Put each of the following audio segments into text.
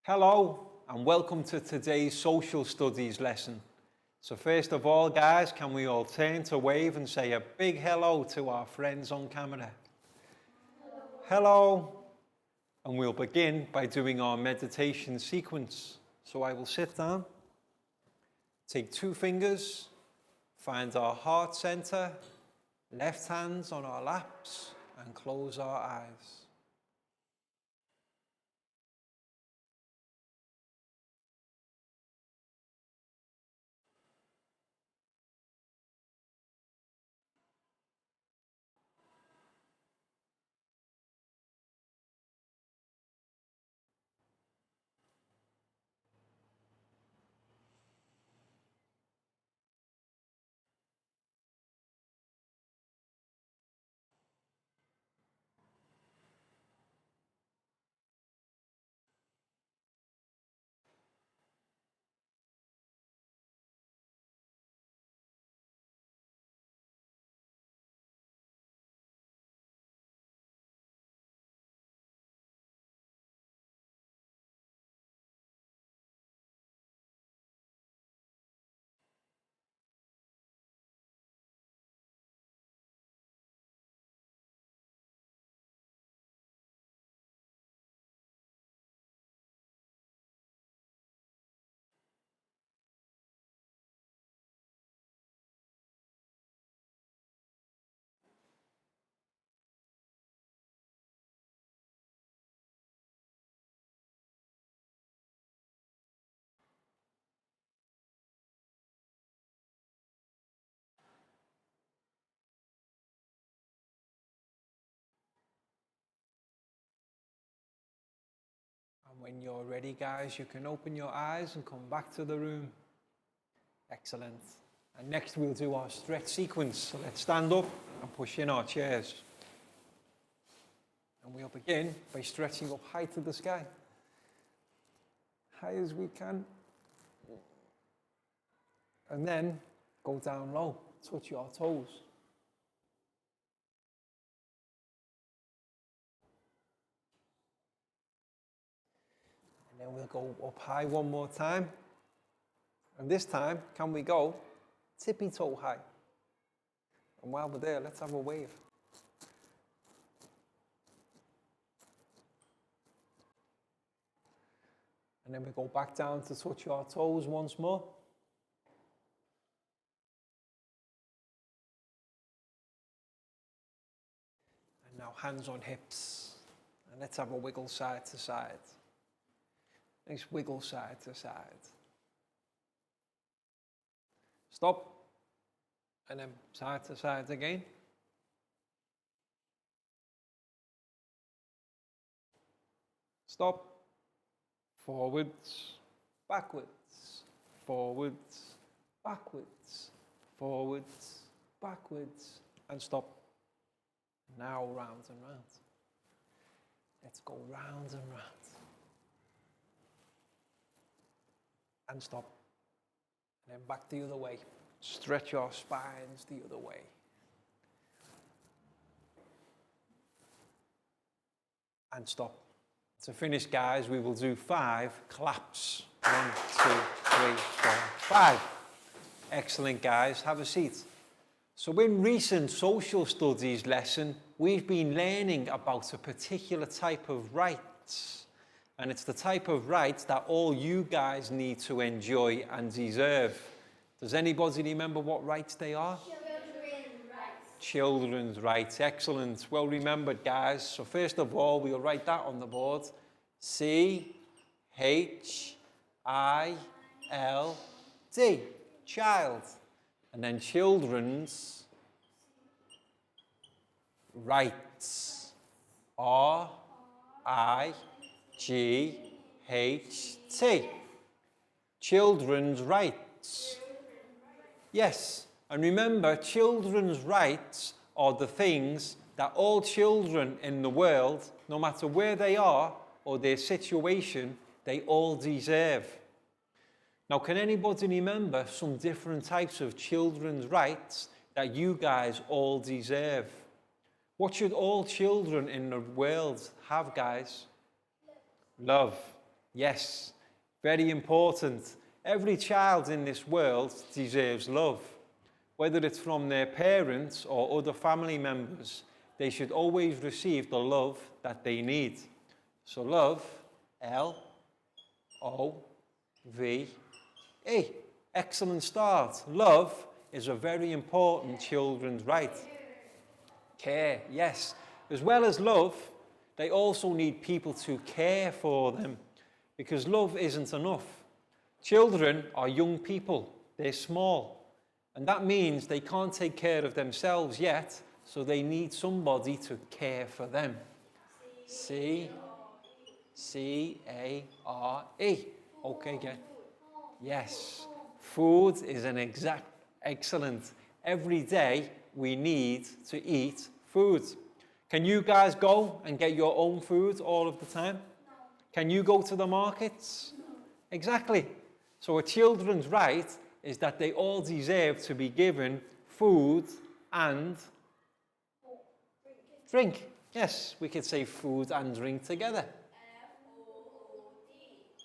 Hello and welcome to today's social studies lesson. So first of all, guys, can we all turn to wave and say a big hello to our friends on camera? Hello. And we'll begin by doing our meditation sequence. So I will sit down, take 2 fingers, find our heart center, left hands on our laps, and close our eyes. And when you're ready, guys, you can open your eyes and come back to the room. Excellent. And next we'll do our stretch sequence. So let's stand up and push in our chairs. And we'll begin by stretching up high to the sky. High as we can. And then go down low, touch your toes. And then we'll go up high one more time. And this time, can we go tippy toe high? And while we're there, let's have a wave. And then we go back down to touch our toes once more. And now hands on hips. And let's have a wiggle side to side. Nice wiggle side to side. Stop. And then side to side again. Stop. Forwards, backwards, forwards, backwards, forwards, backwards, and stop. Now round and round. Let's go round and round. And stop. And then back the other way. Stretch your spines the other way. And stop. To finish, guys, we will do 5 claps. 1, 2, 3, 4, 5. Excellent, guys. Have a seat. So in recent social studies lesson, we've been learning about a particular type of rights. And it's the type of rights that all you guys need to enjoy and deserve. Does anybody remember what rights they are? Children's rights. Excellent. Well remembered, guys. So first of all, we'll write that on the board. C-H-I-L-D. Child. And then children's rights. R-I-G-H-T. Children's rights. Yes. And remember, children's rights are the things that all children in the world, no matter where they are or their situation, they all deserve. Now, can anybody remember some different types of children's rights that you guys all deserve? What should all children in the world have, guys? Love. Yes, very important. Every child in this world deserves love. Whether it's from their parents or other family members, they should always receive the love that they need. So love, L-O-V-E. Excellent start. Love is a very important children's right. Care, yes. As well as love, they also need people to care for them, because love isn't enough. Children are young people. They're small. And that means they can't take care of themselves yet, so they need somebody to care for them. C-A-R-E. Okay, again. Yes. Food is an excellent. Every day we need to eat food. Can you guys go and get your own food all of the time? No. Can you go to the markets? No. Exactly. So a children's right is that they all deserve to be given food and drink. Yes, we could say food and drink together.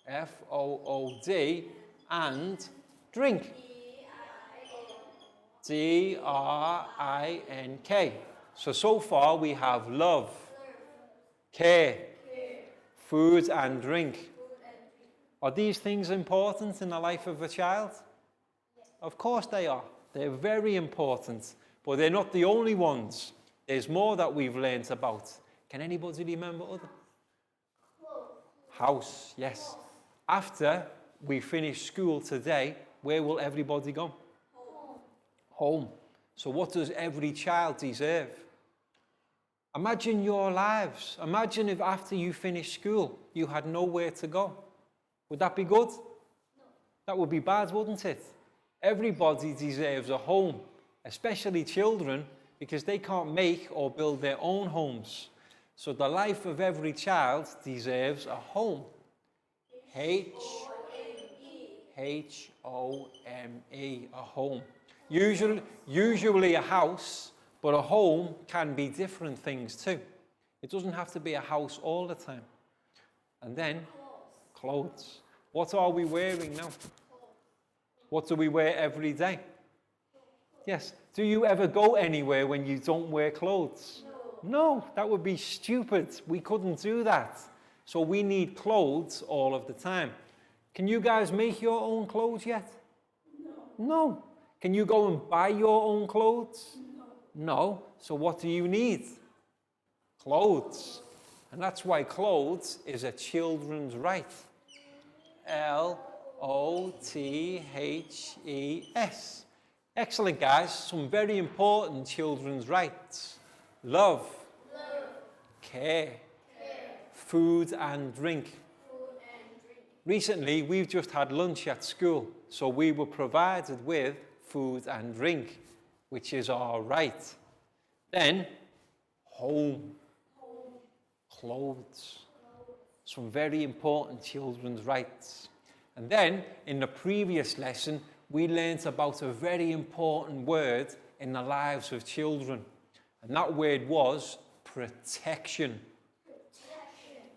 F-O-O-D and drink. D-R-I-N-K. So far we have love, care, food and drink. Are these things important in the life of a child? Of course they are. They're very important, but they're not the only ones. There's more that we've learned about. Can anybody remember other? House, yes. After we finish school today, where will everybody go? Home. So what does every child deserve? Imagine your lives. Imagine if after you finished school, you had nowhere to go. Would that be good? No. That would be bad, wouldn't it? Everybody deserves a home, especially children, because they can't make or build their own homes. So the life of every child deserves a home. H-O-M-E, a home. Usually a house, but a home can be different things too. It doesn't have to be a house all the time. And then, clothes. What are we wearing now? What do we wear every day? Yes. Do you ever go anywhere when you don't wear clothes? No, that would be stupid. We couldn't do that. So we need clothes all of the time. Can you guys make your own clothes yet? No. Can you go and buy your own clothes? No. So what do you need? Clothes. And that's why clothes is a children's right. L-O-T-H-E-S. Excellent, guys. Some very important children's rights. Love. Care. Food and drink. Recently, we've just had lunch at school, so we were provided with food and drink, which is our right. Then, home. Clothes. Some very important children's rights. And then, in the previous lesson, we learnt about a very important word in the lives of children. And that word was protection.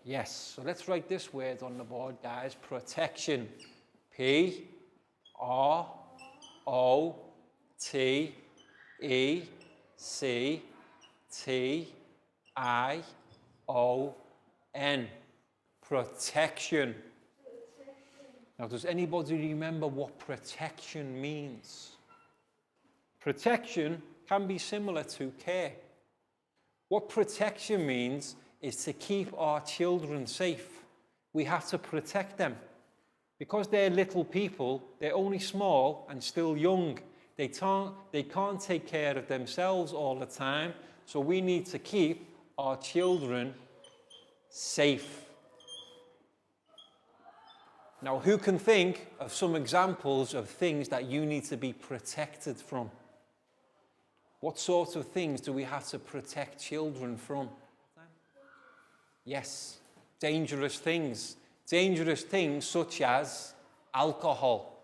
Yes, so let's write this word on the board, guys. Protection. P-R-O-T-E-C-T-I-O-N. Protection. Now, does anybody remember what protection means? Protection can be similar to care. What protection means is to keep our children safe. We have to protect them. Because they're little people, they're only small and still young. They can't take care of themselves all the time, so we need to keep our children safe. Now, who can think of some examples of things that you need to be protected from? What sorts of things do we have to protect children from? Yes, dangerous things. Dangerous things such as alcohol.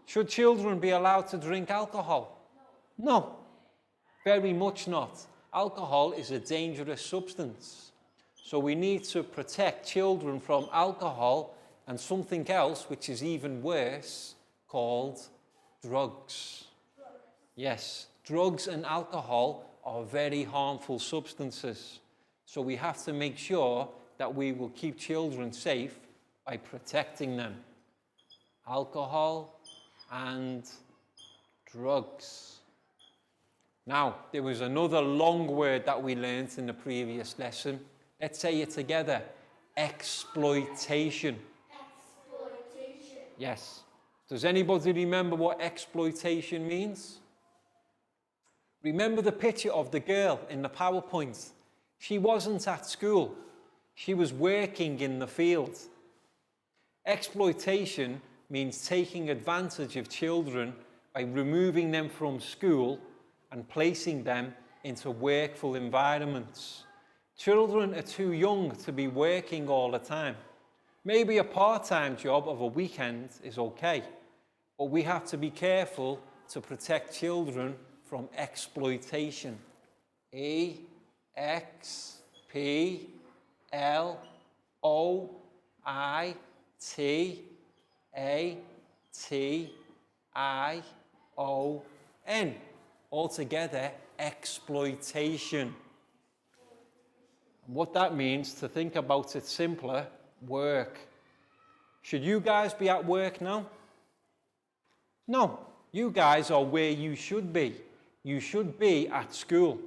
Should children be allowed to drink alcohol? No, very much not. Alcohol is a dangerous substance. So we need to protect children from alcohol and something else which is even worse, called drugs. Yes, drugs and alcohol are very harmful substances. So we have to make sure that we will keep children safe by protecting them. Alcohol and drugs. Now, there was another long word that we learned in the previous lesson. Let's say it together. Exploitation. Exploitation. Yes. Does anybody remember what exploitation means? Remember the picture of the girl in the PowerPoint? She wasn't at school. She was working in the field. Exploitation means taking advantage of children by removing them from school and placing them into workful environments. Children are too young to be working all the time. Maybe a part-time job of a weekend is okay, but we have to be careful to protect children from exploitation. E-X-P-L-O-I-T-A-T-I-O-N. Altogether, exploitation. And what that means, to think about it simpler, work. Should you guys be at work now? No, you guys are where you should be. You should be at school.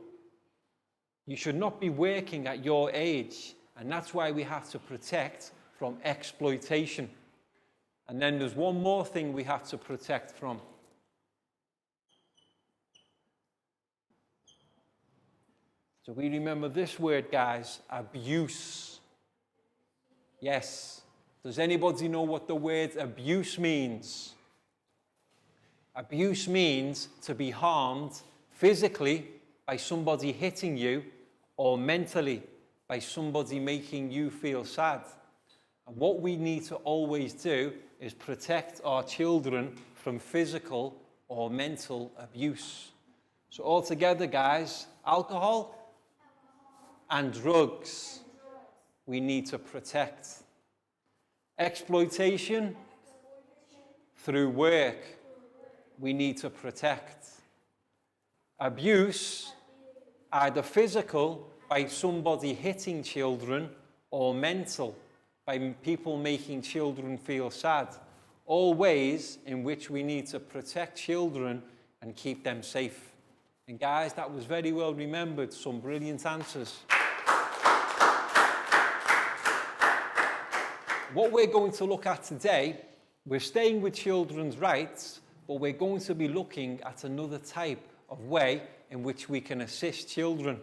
You should not be working at your age, and that's why we have to protect from exploitation. And then there's one more thing we have to protect from. So we remember this word, guys, abuse. Yes. Does anybody know what the word abuse means? Abuse means to be harmed physically by somebody hitting you, or mentally by somebody making you feel sad. And what we need to always do is protect our children from physical or mental abuse. So altogether, guys, alcohol and drugs we need to protect. Exploitation through work we need to protect. Abuse, either physical by somebody hitting children, or mental by people making children feel sad. All ways in which we need to protect children and keep them safe. And guys, that was very well remembered. Some brilliant answers. What we're going to look at today, we're staying with children's rights, but we're going to be looking at another type of way in which we can assist children.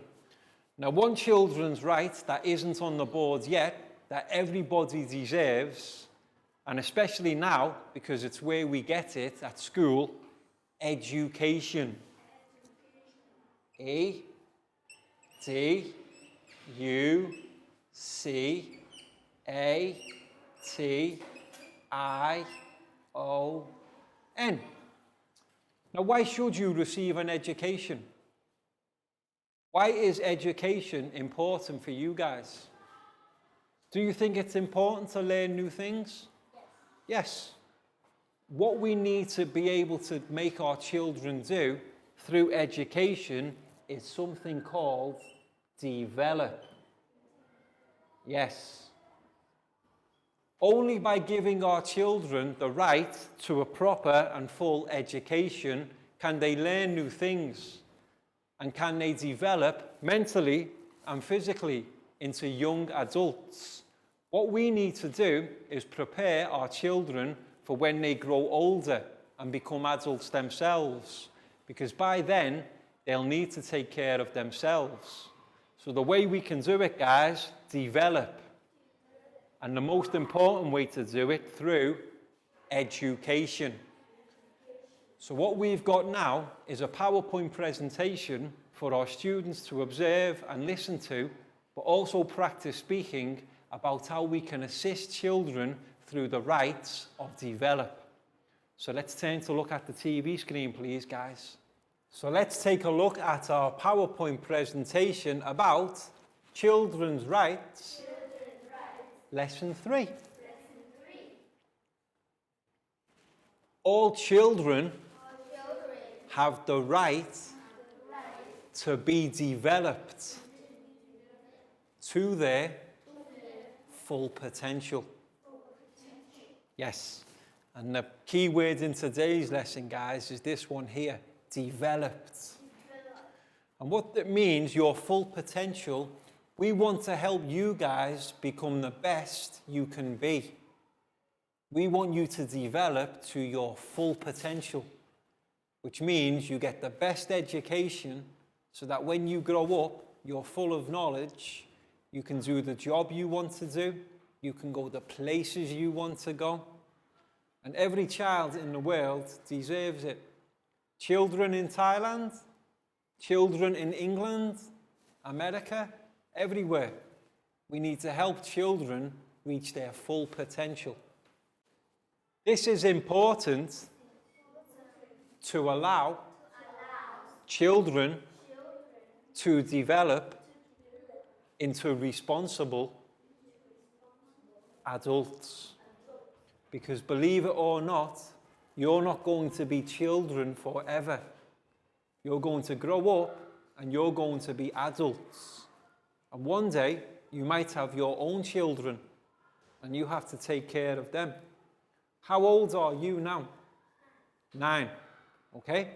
Now, one children's right that isn't on the board yet, that everybody deserves, and especially now, because it's where we get it at school, education. E-D-U-C-A-T-I-O-N. Now, why should you receive an education? Why is education important for you guys? Do you think it's important to learn new things? Yes. What we need to be able to make our children do through education is something called develop. Yes. Only by giving our children the right to a proper and full education can they learn new things, and can they develop mentally and physically into young adults. What we need to do is prepare our children for when they grow older and become adults themselves, because by then they'll need to take care of themselves. So the way we can do it, guys, develop. And the most important way to do it, through education. So what we've got now is a PowerPoint presentation for our students to observe and listen to, but also practice speaking about how we can assist children through the rights of develop. So let's turn to look at the TV screen, please, guys. So let's take a look at our PowerPoint presentation about Children's Rights, Lesson 3. All children have the right to be developed to their full potential. Yes. And the key word in today's lesson, guys, is this one here, developed. And what that means, your full potential, we want to help you guys become the best you can be. We want you to develop to your full potential, which means you get the best education so that when you grow up, you're full of knowledge, you can do the job you want to do, you can go the places you want to go. And every child in the world deserves it. Children in Thailand, children in England, America, everywhere. We need to help children reach their full potential. This is important to allow children to develop into responsible adults. Because believe it or not, you're not going to be children forever. You're going to grow up and you're going to be adults. And one day, you might have your own children and you have to take care of them. How old are you now? 9. Okay?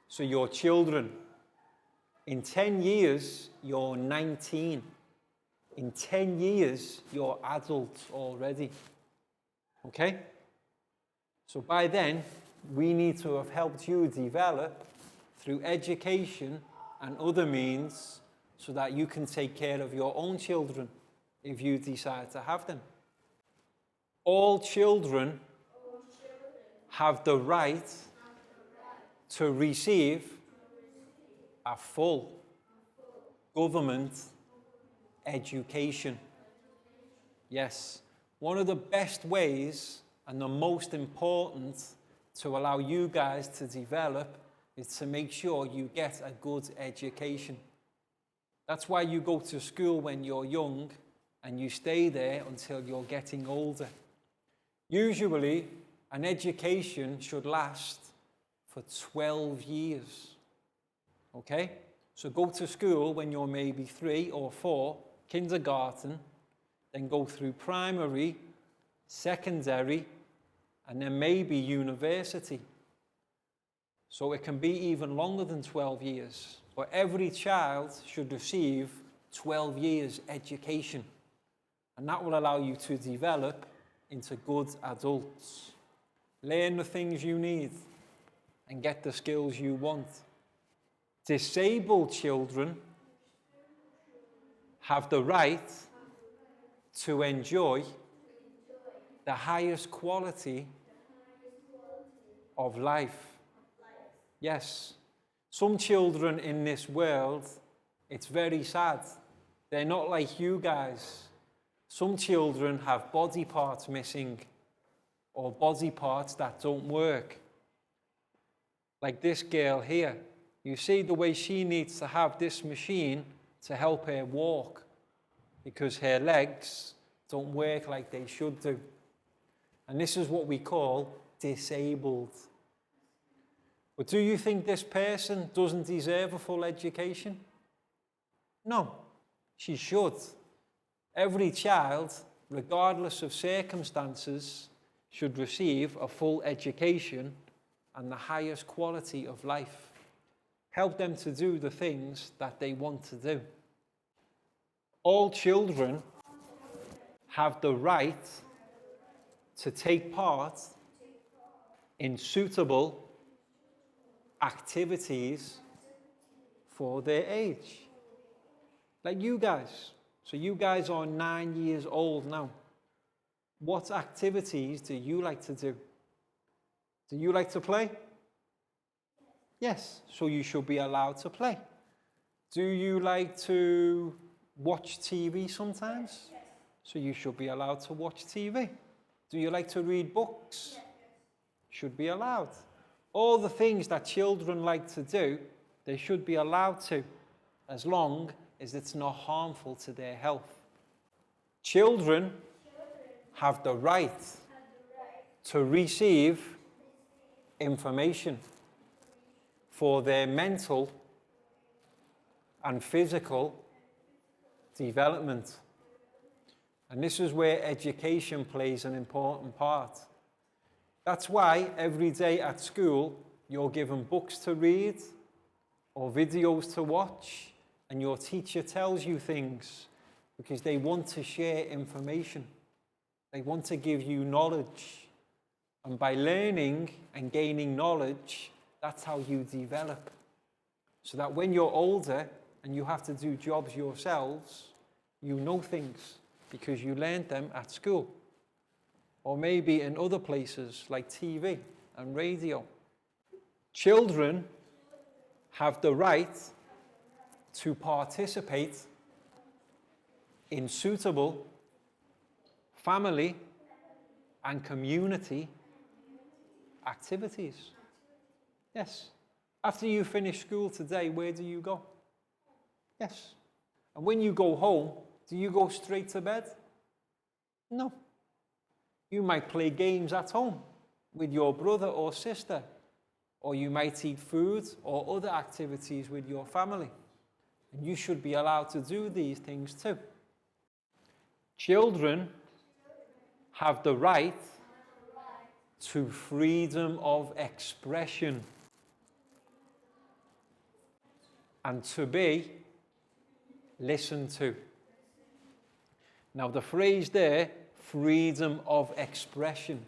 So you're children. In 10 years, you're 19. In 10 years, you're adults already. Okay? So by then, we need to have helped you develop through education and other means so that you can take care of your own children if you decide to have them. All children have the right to receive a full government education. Yes. One of the best ways and the most important to allow you guys to develop is to make sure you get a good education. That's why you go to school when you're young and you stay there until you're getting older. Usually, an education should last for 12 years. Okay? So go to school when you're maybe 3 or 4, kindergarten, then go through primary, secondary, and then maybe university. So it can be even longer than 12 years. But every child should receive 12 years education. And that will allow you to develop into good adults. Learn the things you need and get the skills you want. Disabled children have the right to enjoy the highest quality of life. Yes, some children in this world, it's very sad. They're not like you guys. Some children have body parts missing or body parts that don't work. Like this girl here. You see the way she needs to have this machine to help her walk because her legs don't work like they should do. And this is what we call disabled. But do you think this person doesn't deserve a full education? No, she should. Every child, regardless of circumstances, should receive a full education and the highest quality of life. Help them to do the things that they want to do. All children have the right to take part in suitable activities for their age. Like you guys. So you guys are 9 years old now. What activities do you like to do? Do you like to play? Yes, so you should be allowed to play. Do you like to watch TV sometimes? Yes. So you should be allowed to watch TV. Do you like to read books? Yes. Should be allowed. All the things that children like to do, they should be allowed to, as long is it's not harmful to their health. Children have the right to receive information for their mental and physical development. And this is where education plays an important part. That's why every day at school you're given books to read or videos to watch, and your teacher tells you things because they want to share information. They want to give you knowledge. And by learning and gaining knowledge, that's how you develop. So that when you're older and you have to do jobs yourselves, you know things because you learned them at school. Or maybe in other places like TV and radio. Children have the right to participate in suitable family and community activities. Yes. After you finish school today, where do you go? Yes. And when you go home, do you go straight to bed? No. You might play games at home with your brother or sister, or you might eat food or other activities with your family. And you should be allowed to do these things too. Children have the right to freedom of expression and to be listened to. Now the phrase there, freedom of expression.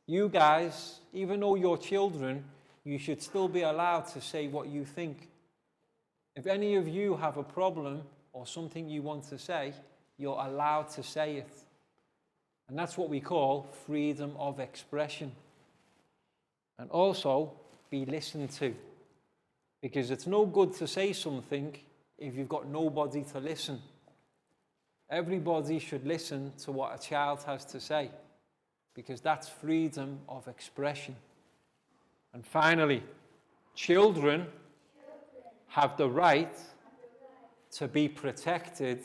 You guys, even though you're children, you should still be allowed to say what you think. If any of you have a problem or something you want to say, you're allowed to say it. And that's what we call freedom of expression. And also, be listened to. Because it's no good to say something if you've got nobody to listen. Everybody should listen to what a child has to say, because that's freedom of expression. And finally, children have the right to be protected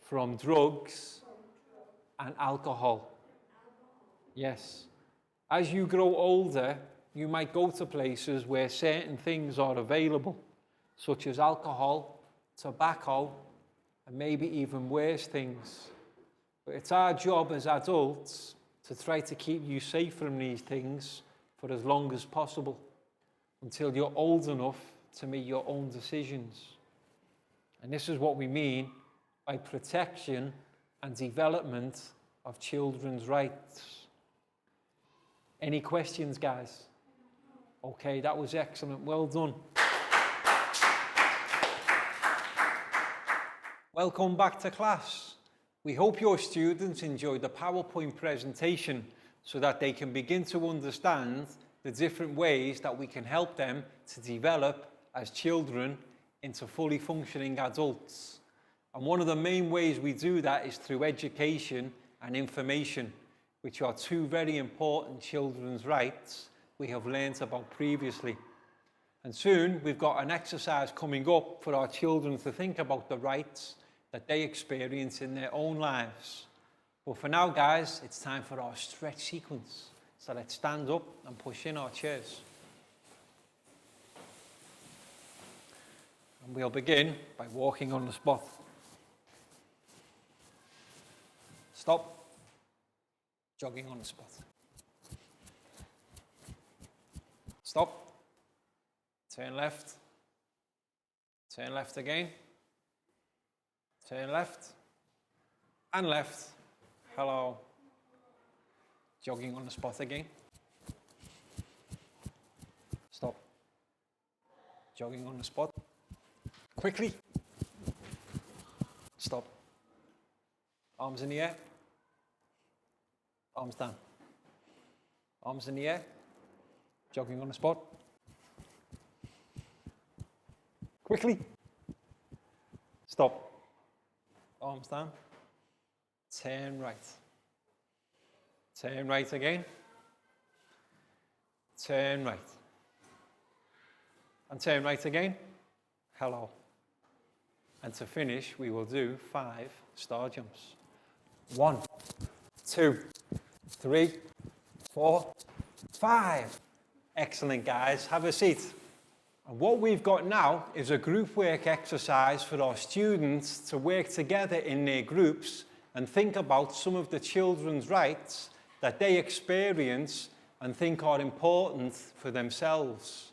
from drugs and alcohol. Yes. As you grow older, you might go to places where certain things are available, such as alcohol, tobacco, and maybe even worse things. But it's our job as adults to try to keep you safe from these things for as long as possible, until you're old enough to make your own decisions. And this is what we mean by protection and development of children's rights. Any questions, guys? Okay, that was excellent. Well done. Welcome back to class. We hope your students enjoyed the PowerPoint presentation so that they can begin to understand the different ways that we can help them to develop as children into fully functioning adults. And one of the main ways we do that is through education and information, which are two very important children's rights we have learnt about previously. And soon we've got an exercise coming up for our children to think about the rights that they experience in their own lives. But for now, guys, it's time for our stretch sequence. So let's stand up and push in our chairs. And we'll begin by walking on the spot. Stop. Jogging on the spot. Stop. Turn left. Turn left again. Turn left. And left. Hello. Jogging on the spot again. Stop. Jogging on the spot. Quickly. Stop. Arms in the air. Arms down. Arms in the air. Jogging on the spot. Quickly. Stop. Arms down. Turn right. Turn right again. Turn right. And turn right again. Hello. And to finish, we will do 5 star jumps. 1, 2, 3, 4, 5. Excellent, guys. Have a seat. And what we've got now is a group work exercise for our students to work together in their groups and think about some of the children's rights that they experience and think are important for themselves.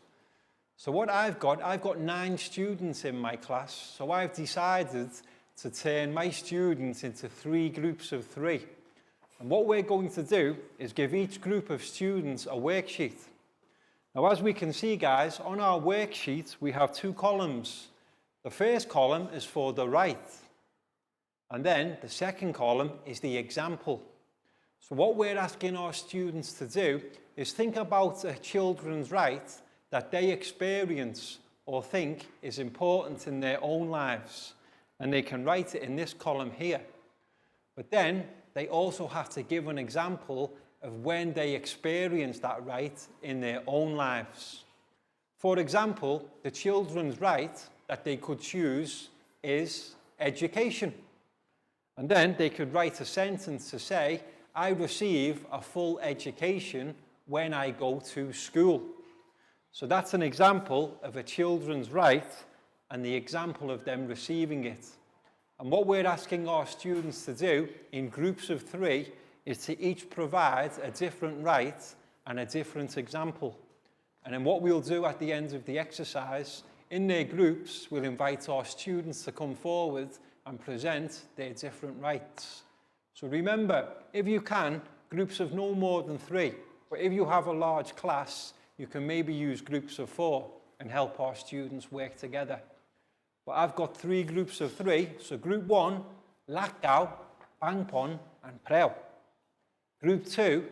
So what I've got 9 students in my class, so I've decided to turn my students into 3 groups of 3. And what we're going to do is give each group of students a worksheet. Now, as we can see, guys, on our worksheet, we have 2 columns. The first column is for the right, and then the second column is the example. So what we're asking our students to do is think about a children's right that they experience or think is important in their own lives. And they can write it in this column here. But then they also have to give an example of when they experience that right in their own lives. For example, the children's right that they could choose is education. And then they could write a sentence to say, I receive a full education when I go to school. So that's an example of a children's right and the example of them receiving it. And what we're asking our students to do in groups of 3 is to each provide a different right and a different example. And then what we'll do at the end of the exercise, in their groups, we'll invite our students to come forward and present their different rights. So remember, if you can, groups of no more than 3. But if you have a large class, you can maybe use groups of 4 and help our students work together. But I've got 3 groups of 3. So group 1, Lacau, Pangpon and Preu. Group 2,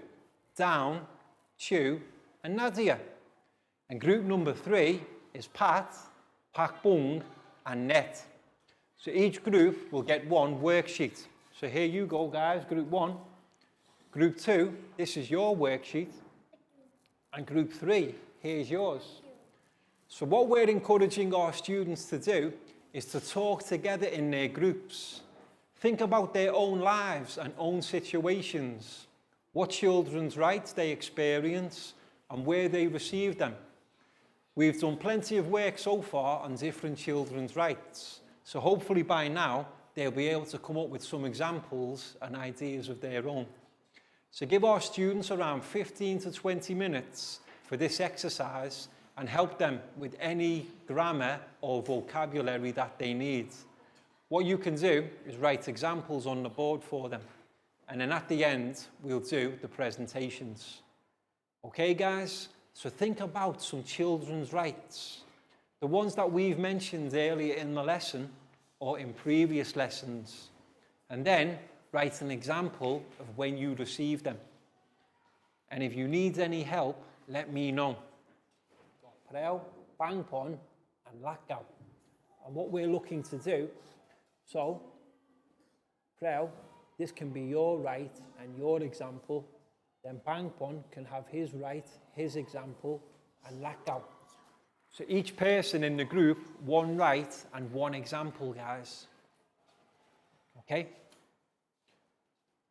Down, Chu and Nadia. And group number 3 is Pat, Pakbung and Net. So each group will get 1 worksheet. So here you go, guys, group 1. Group 2, this is your worksheet. And group 3, here's yours. So what we're encouraging our students to do is to talk together in their groups. Think about their own lives and own situations, what children's rights they experience and where they receive them. We've done plenty of work so far on different children's rights. So hopefully by now, they'll be able to come up with some examples and ideas of their own. So give our students around 15 to 20 minutes for this exercise and help them with any grammar or vocabulary that they need. What you can do is write examples on the board for them. And then at the end, we'll do the presentations. Okay, guys? So think about some children's rights. The ones that we've mentioned earlier in the lesson or in previous lessons. And then write an example of when you receive them. And if you need any help, let me know. Preu, Pangpon and Lacau. And what we're looking to do, so Preu, this can be your right and your example. Then Pangpon can have his right, his example, and Lacau. So each person in the group, 1 right and 1 example, guys. Okay?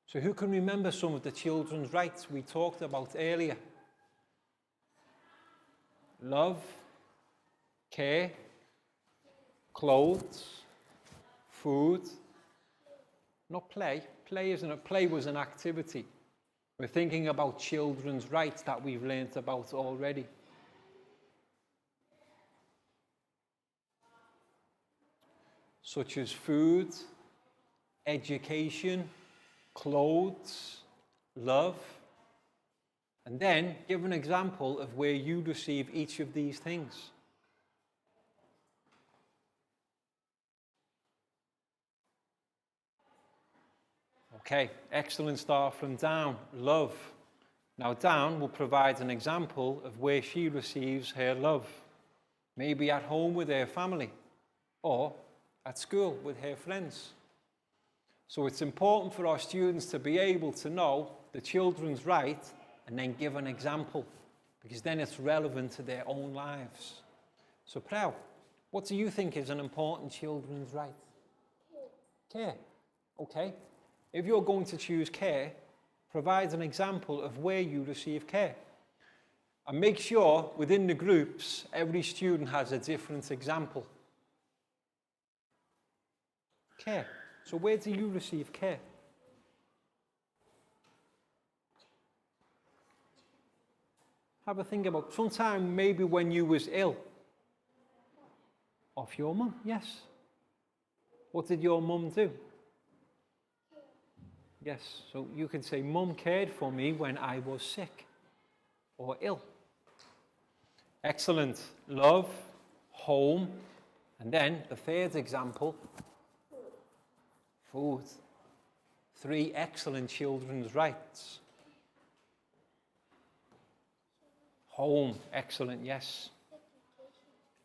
So who can remember some of the children's rights we talked about earlier? Love, care, clothes, food, not play. Play was an activity. We're thinking about children's rights that we've learnt about already. Such as food, education, clothes, love. And then give an example of where you receive each of these things. Okay, excellent start from Down. Love. Now Down will provide an example of where she receives her love. Maybe at home with her family or at school with her friends. So it's important for our students to be able to know the children's right and then give an example, because then it's relevant to their own lives. So Preu, What do you think is an important children's right? Care. Okay. If you're going to choose care, provide an example of where you receive care. And make sure within the groups, every student has a different example. Care. So where do you receive care? Have a think about sometime maybe when you was ill. Off your mum, yes. What did your mum do? Yes, so you can say, Mum cared for me when I was sick or ill. Excellent. Love, home, and then the third example, food. 3 excellent children's rights. Home, excellent, yes.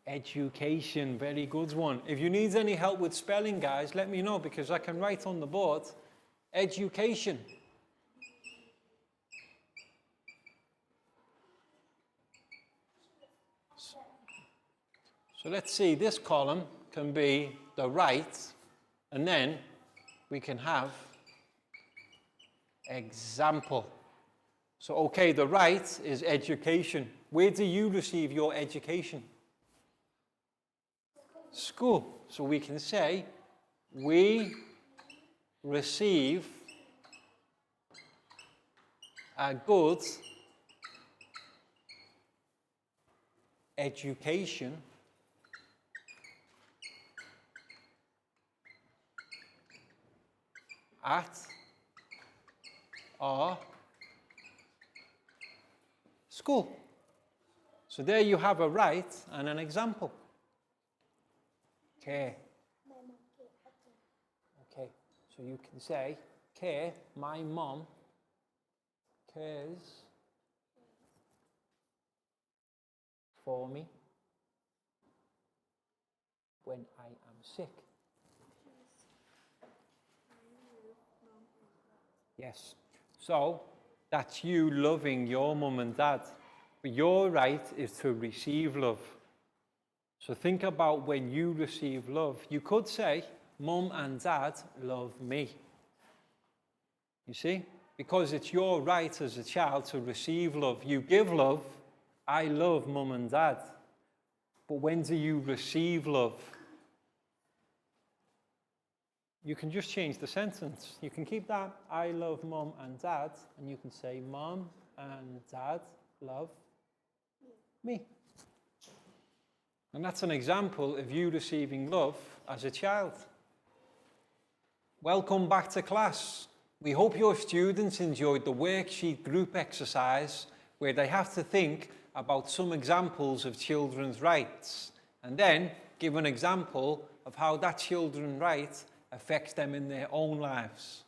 Education, very good one. If you need any help with spelling, guys, let me know because I can write on the board. Education. So let's see, this column can be the right, and then we can have example. So, okay, the right is education. Where do you receive your education? School. So we can say, we receive a good education at our school. So there you have a right and an example. Okay. Okay, so you can say, care, my mom cares for me when I am sick. Yes, so that's you loving your mum and dad. But your right is to receive love. So think about when you receive love. You could say, Mum and Dad love me. You see? Because it's your right as a child to receive love. You give love. I love Mum and Dad. But when do you receive love? You can just change the sentence. You can keep that, I love Mum and Dad, and you can say, Mum and Dad love me. And that's an example of you receiving love as a child. Welcome back to class. We hope your students enjoyed the worksheet group exercise where they have to think about some examples of children's rights and then give an example of how that children's right affects them in their own lives.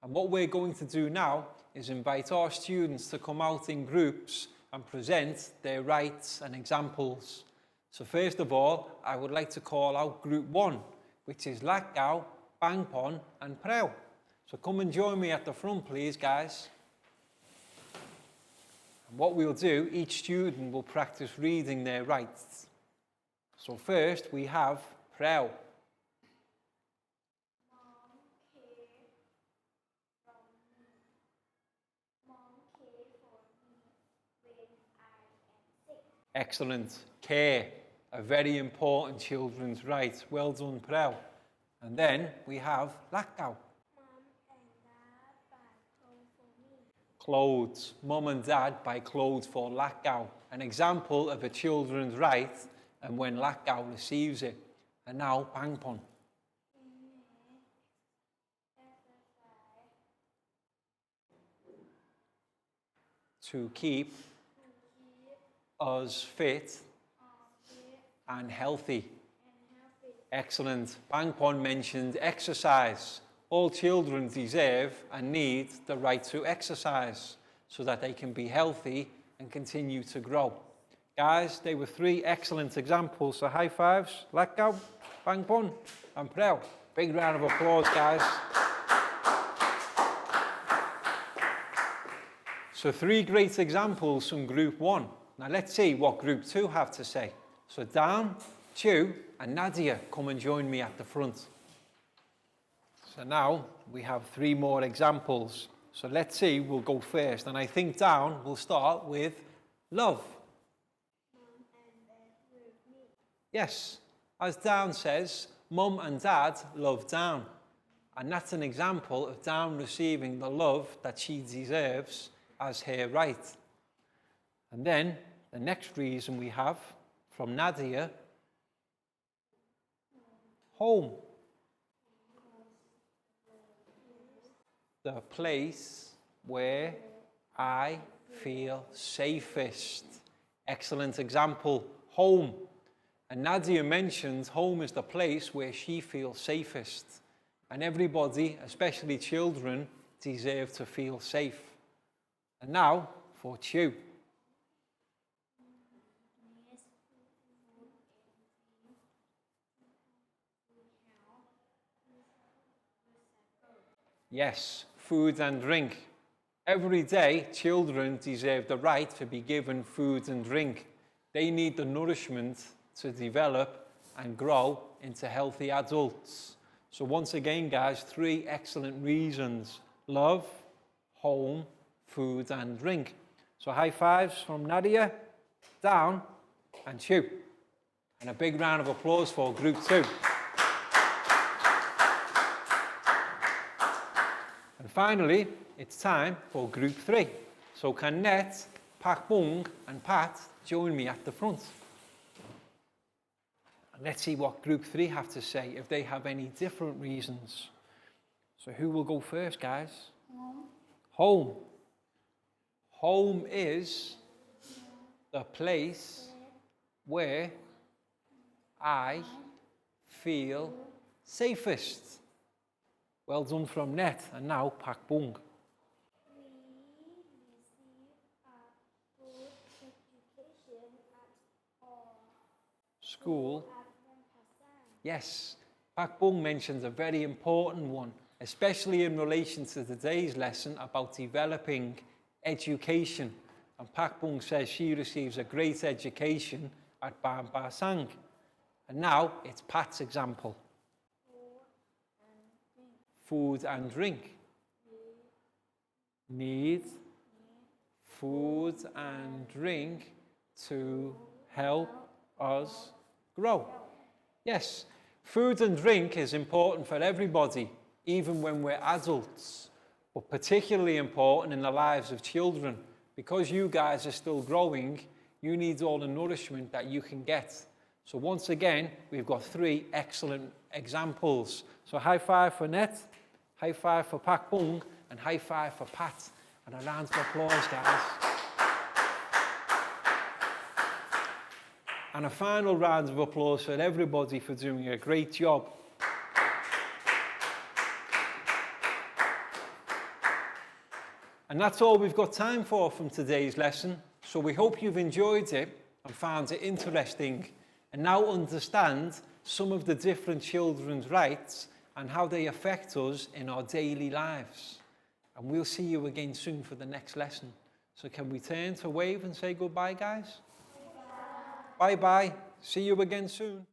And what we're going to do now is invite our students to come out in groups and present their rights and examples. So first of all, I would like to call out group 1, which is Latgau, Bangpon and Preu. So come and join me at the front, please, guys. And what we'll do, each student will practice reading their rights. So first we have Preu. Excellent. Care, a very important children's right. Well done, Preu. And then we have Latgau. Mom and Dad buy clothes for me. Clothes. Mum and Dad buy clothes for Latgau. An example of a children's right and when Latgau receives it. And now Bangpon. To keep us fit and healthy. Excellent. Bangpon mentioned exercise. All children deserve and need the right to exercise so that they can be healthy and continue to grow. Guys, they were 3 excellent examples. So high fives, Latgau, Bangpon and Preu. Big round of applause, guys. So 3 great examples from group 1. Now let's see what group 2 have to say. So Dan, Chu and Nadia, come and join me at the front. So now we have 3 more examples. So let's see, we'll go first. And I think down, we'll start with love. Mom and Dad love me. Yes, as Down says, Mum and Dad love Down. And that's an example of Down receiving the love that she deserves as her right. And then the next reason we have from Nadia, home. The place where I feel safest. Excellent example, home. And Nadia mentioned home is the place where she feels safest. And everybody, especially children, deserve to feel safe. And now for Chu. Yes, food and drink. Every day, children deserve the right to be given food and drink. They need the nourishment to develop and grow into healthy adults. So once again, guys, 3 excellent reasons. Love, home, food and drink. So high fives from Nadia, Down and Chu. And a big round of applause for group 2. And finally, it's time for group 3. So can Net, Pak Bung and Pat join me at the front? And let's see what group 3 have to say, if they have any different reasons. So who will go first, guys? Home. Home is the place where I feel safest. Well done from Net. And now Pak Bung. We receive a good education at our School. at Rampasang. Yes, Pak Bung mentions a very important one, especially in relation to today's lesson about developing education. And Pak Bung says she receives a great education at Rampasang. And now it's Pat's example. Food and drink. Need food and drink to help us grow. Yes, food and drink is important for everybody, even when we're adults, but particularly important in the lives of children. Because you guys are still growing, you need all the nourishment that you can get. So once again, we've got 3 excellent examples. So high five for Net, high five for Pak Bung, and high five for Pat. And a round of applause, guys. And a final round of applause for everybody for doing a great job. And that's all we've got time for from today's lesson. So we hope you've enjoyed it and found it interesting, and now understand some of the different children's rights and how they affect us in our daily lives. And we'll see you again soon for the next lesson. So can we turn to wave and say goodbye, guys? Bye-bye. See you again soon.